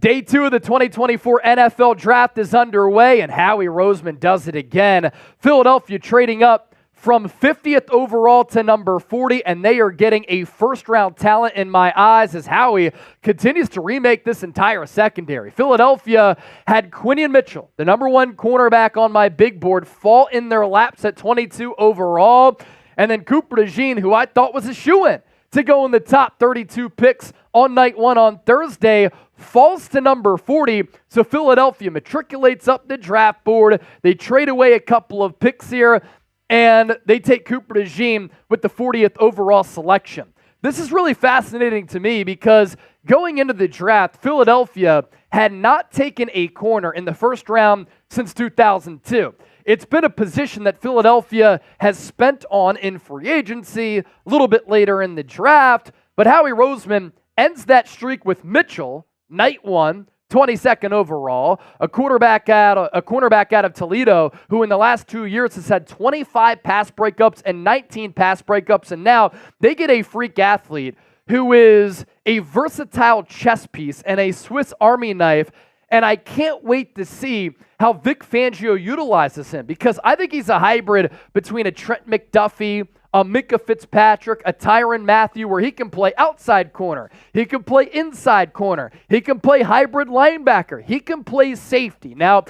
Day 2 of the 2024 NFL Draft is underway, and Howie Roseman does it again. Philadelphia trading up from 50th overall to number 40, and they are getting a first-round talent in my eyes as Howie continues to remake this entire secondary. Philadelphia had Quinyon Mitchell, the number 1 cornerback on my big board, fall in their laps at 22 overall, and then Cooper DeJean, who I thought was a shoo-in to go in the top 32 picks on night 1 on Thursday, falls to number 40, so Philadelphia matriculates up the draft board. They trade away a couple of picks here, and they take Cooper DeJean with the 40th overall selection. This is really fascinating to me because going into the draft, Philadelphia had not taken a corner in the first round since 2002. It's been a position that Philadelphia has spent on in free agency, a little bit later in the draft, but Howie Roseman ends that streak with Mitchell, night 1, 22nd overall, a cornerback out of Toledo, who in the last 2 years has had 25 pass breakups and 19 pass breakups, and now they get a freak athlete who is a versatile chess piece and a Swiss Army knife, and I can't wait to see how Vic Fangio utilizes him because I think he's a hybrid between a Trent McDuffie, a Micah Fitzpatrick, a Tyrann Mathieu, where he can play outside corner. He can play inside corner. He can play hybrid linebacker. He can play safety. Now,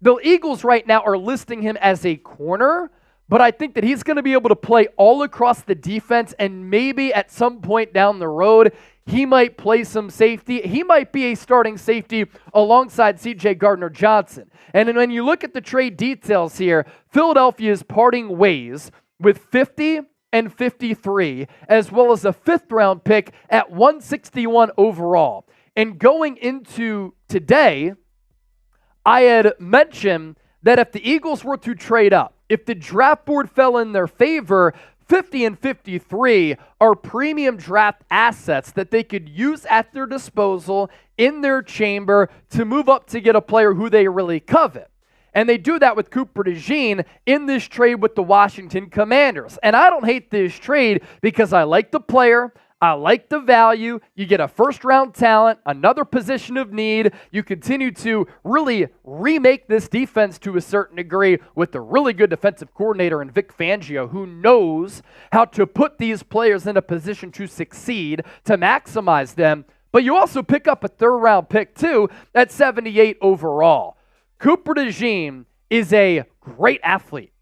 the Eagles right now are listing him as a corner, but I think that he's going to be able to play all across the defense, and maybe at some point down the road, he might play some safety. He might be a starting safety alongside C.J. Gardner-Johnson. And when you look at the trade details here, Philadelphia is parting ways with 50 and 53, as well as a 5th-round pick at 161 overall. And going into today, I had mentioned that if the Eagles were to trade up, if the draft board fell in their favor, 50 and 53 are premium draft assets that they could use at their disposal in their chamber to move up to get a player who they really covet. And they do that with Cooper DeJean in this trade with the Washington Commanders. And I don't hate this trade because I like the player, I like the value. You get a first-round talent, another position of need. You continue to really remake this defense to a certain degree with a really good defensive coordinator in Vic Fangio who knows how to put these players in a position to succeed, to maximize them. But you also pick up a 3rd-round pick, too, at 78 overall. Cooper DeJean is a great athlete.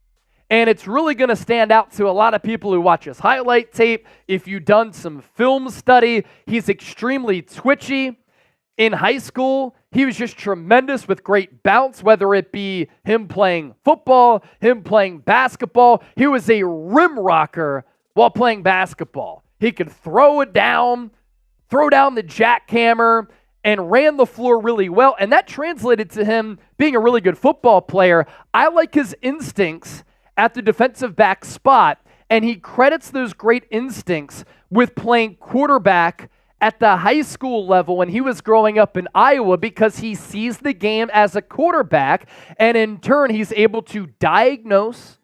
And it's really going to stand out to a lot of people who watch his highlight tape. If you've done some film study, he's extremely twitchy. In high school, he was just tremendous with great bounce, whether it be him playing football, him playing basketball. He was a rim rocker while playing basketball. He could throw down the jackhammer, and ran the floor really well. And that translated to him being a really good football player. I like his instincts at the defensive back spot, and he credits those great instincts with playing quarterback at the high school level when he was growing up in Iowa because he sees the game as a quarterback, and in turn, he's able to diagnose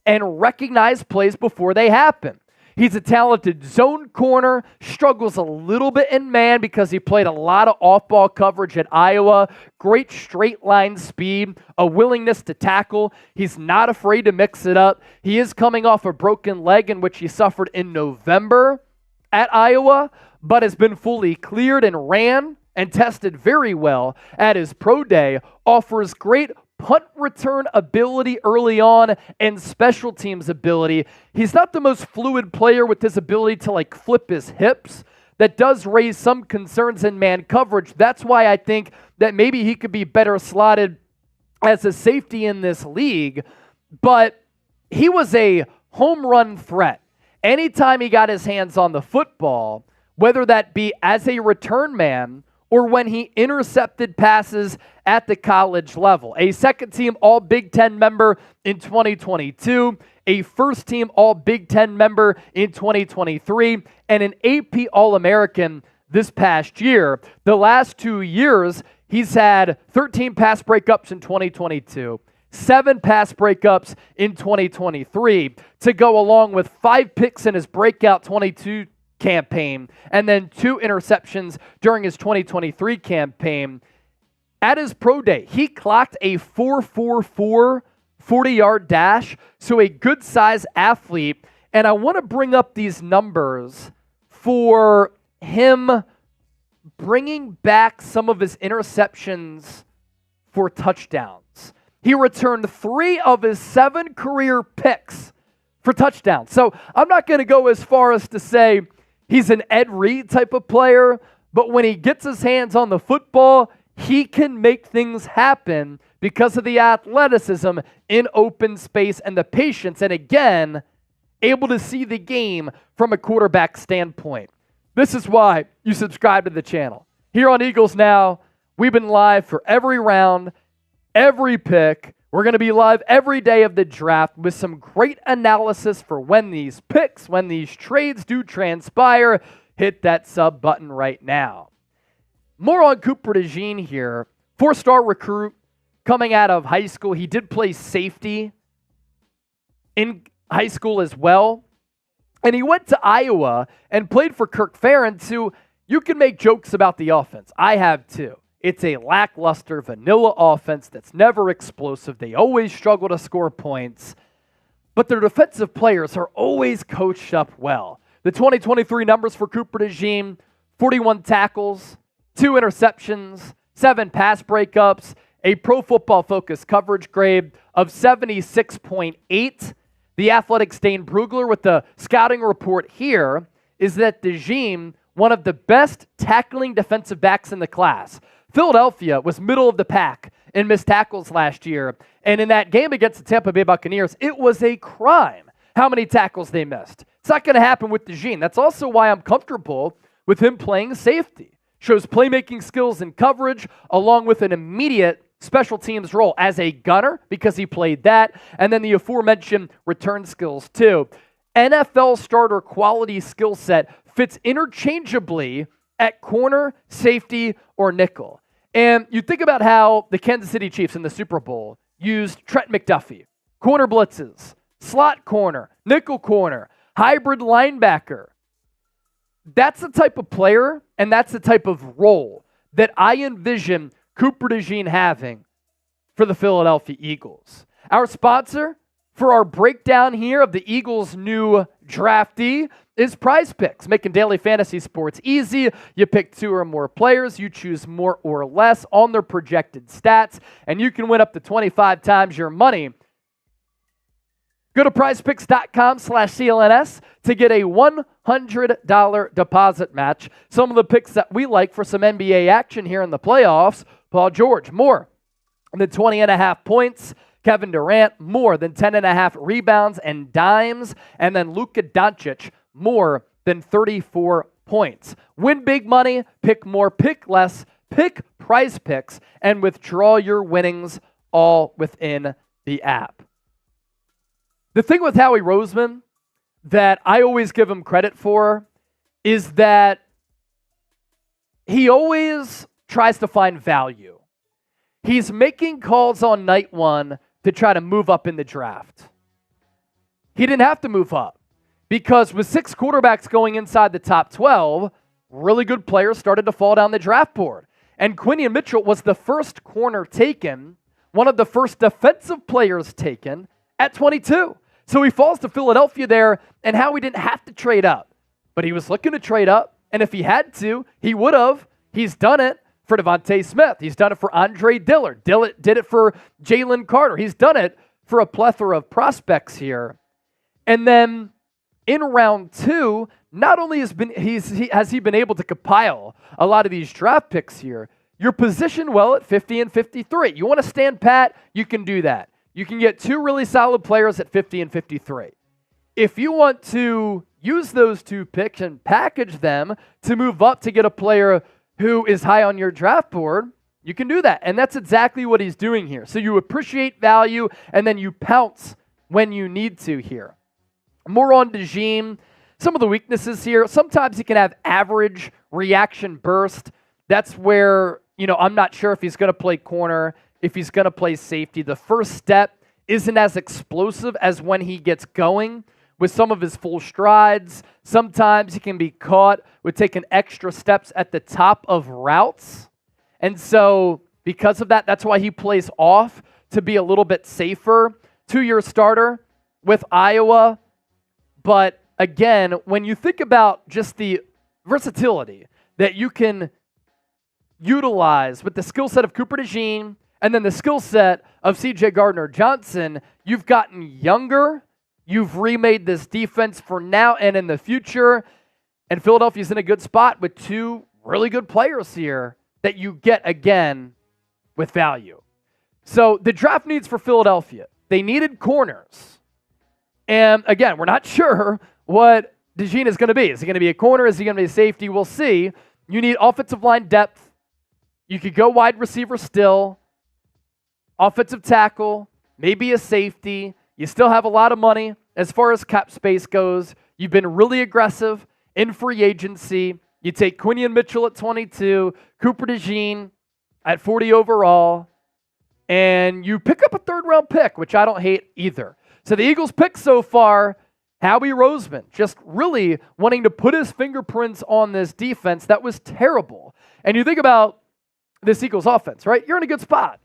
and recognize plays before they happen. He's a talented zone corner, struggles a little bit in man because he played a lot of off-ball coverage at Iowa, great straight line speed, a willingness to tackle. He's not afraid to mix it up. He is coming off a broken leg in which he suffered in November at Iowa, but has been fully cleared and ran and tested very well at his pro day, offers great punt return ability early on and special teams ability. He's not the most fluid player with his ability to flip his hips. That does raise some concerns in man coverage. That's why I think that maybe he could be better slotted as a safety in this league. But he was a home run threat. Anytime he got his hands on the football, whether that be as a return man or when he intercepted passes at the college level. A second-team All-Big Ten member in 2022, a first-team All-Big Ten member in 2023, and an AP All-American this past year. The last 2 years, he's had 13 pass breakups in 2022, 7 pass breakups in 2023, to go along with 5 picks in his breakout campaign, and then 2 interceptions during his 2023 campaign. At his pro day, he clocked a 4.44 40-yard dash, so a good-size athlete. And I want to bring up these numbers for him bringing back some of his interceptions for touchdowns. He returned 3 of his 7 career picks for touchdowns. So I'm not going to go as far as to say he's an Ed Reed type of player, but when he gets his hands on the football, he can make things happen because of the athleticism in open space and the patience, and again, able to see the game from a quarterback standpoint. This is why you subscribe to the channel. Here on Eagles Now, we've been live for every round, every pick. We're going to be live every day of the draft with some great analysis for when these picks, when these trades do transpire. Hit that sub button right now. More on Cooper DeJean here. 4-star recruit coming out of high school. He did play safety in high school as well. And he went to Iowa and played for Kirk Ferentz, who you can make jokes about the offense. I have too. It's a lackluster, vanilla offense that's never explosive. They always struggle to score points. But their defensive players are always coached up well. The 2023 numbers for Cooper DeJean: 41 tackles, 2 interceptions, 7 pass breakups, a Pro Football Focus coverage grade of 76.8. The Athletic's Dane Brugler with the scouting report here is that DeJean, one of the best tackling defensive backs in the class. Philadelphia was middle of the pack in missed tackles last year, and in that game against the Tampa Bay Buccaneers, it was a crime how many tackles they missed. It's not going to happen with DeJean. That's also why I'm comfortable with him playing safety. Shows playmaking skills and coverage, along with an immediate special teams role as a gunner, because he played that, and then the aforementioned return skills too. NFL starter quality skill set fits interchangeably at corner, safety, or nickel. And you think about how the Kansas City Chiefs in the Super Bowl used Trent McDuffie, corner blitzes, slot corner, nickel corner, hybrid linebacker. That's the type of player and that's the type of role that I envision Cooper DeJean having for the Philadelphia Eagles. Our sponsor for our breakdown here of the Eagles' new draftee is Prize Picks, making daily fantasy sports easy. You pick 2 or more players, you choose more or less on their projected stats, and you can win up to 25 times your money. Go to prizepicks.com/CLNS to get a $100 deposit match. Some of the picks that we like for some NBA action here in the playoffs: Paul George, more than 20.5 points. Kevin Durant, more than 10.5 rebounds and dimes. And then Luka Doncic, more than 34 points. Win big money, pick more, pick less, pick Prize Picks, and withdraw your winnings all within the app. The thing with Howie Roseman that I always give him credit for is that he always tries to find value. He's making calls on night one to try to move up in the draft. He didn't have to move up because with 6 quarterbacks going inside the top 12, really good players started to fall down the draft board. And Quinyon Mitchell was the first corner taken, one of the first defensive players taken at 22. So he falls to Philadelphia there, and Howie didn't have to trade up. But he was looking to trade up, and if he had to, he would have. He's done it for Devontae Smith. He's done it for Andre Dillard. Dillard did it for Jalen Carter. He's done it for a plethora of prospects here. And then in round 2, not only has he been able to compile a lot of these draft picks here, you're positioned well at 50 and 53. You want to stand pat, you can do that. You can get 2 really solid players at 50 and 53. If you want to use those 2 picks and package them to move up to get a player who is high on your draft board, you can do that. And that's exactly what he's doing here. So you appreciate value and then you pounce when you need to here. More on DeJean. Some of the weaknesses here. Sometimes he can have average reaction burst. That's where, I'm not sure if he's going to play corner, if he's going to play safety. The first step isn't as explosive as when he gets going. with some of his full strides. Sometimes he can be caught with taking extra steps at the top of routes. And so because of that, that's why he plays off to be a little bit safer. 2-year starter with Iowa. But again, when you think about just the versatility that you can utilize with the skill set of Cooper DeJean and then the skill set of C.J. Gardner-Johnson, you've gotten younger. You've remade this defense for now and in the future. And Philadelphia's in a good spot with 2 really good players here that you get again with value. So the draft needs for Philadelphia, they needed corners. And again, we're not sure what DeJean is going to be. Is he going to be a corner? Is he going to be a safety? We'll see. You need offensive line depth. You could go wide receiver still. Offensive tackle, maybe a safety. You still have a lot of money as far as cap space goes. You've been really aggressive in free agency. You take Quinyon Mitchell at 22, Cooper DeJean at 40 overall, and you pick up a 3rd-round pick, which I don't hate either. So the Eagles' pick so far, Howie Roseman, just really wanting to put his fingerprints on this defense that was terrible. And you think about this Eagles offense, right? You're in a good spot.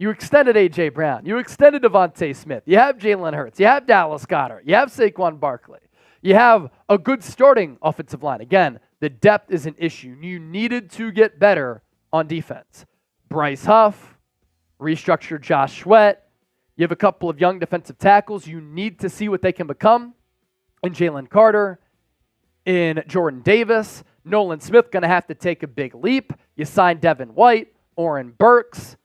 You extended A.J. Brown. You extended Devontae Smith. You have Jalen Hurts. You have Dallas Goedert. You have Saquon Barkley. You have a good starting offensive line. Again, the depth is an issue. You needed to get better on defense. Bryce Huff, restructured Josh Sweat. You have a couple of young defensive tackles. You need to see what they can become in Jalen Carter, in Jordan Davis. Nolan Smith going to have to take a big leap. You signed Devin White, Oren Burks,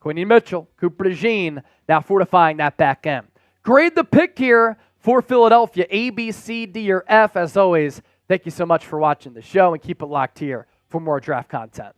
Quinyon Mitchell, Cooper DeJean, now fortifying that back end. Grade the pick here for Philadelphia, A, B, C, D, or F. As always, thank you so much for watching the show, and keep it locked here for more draft content.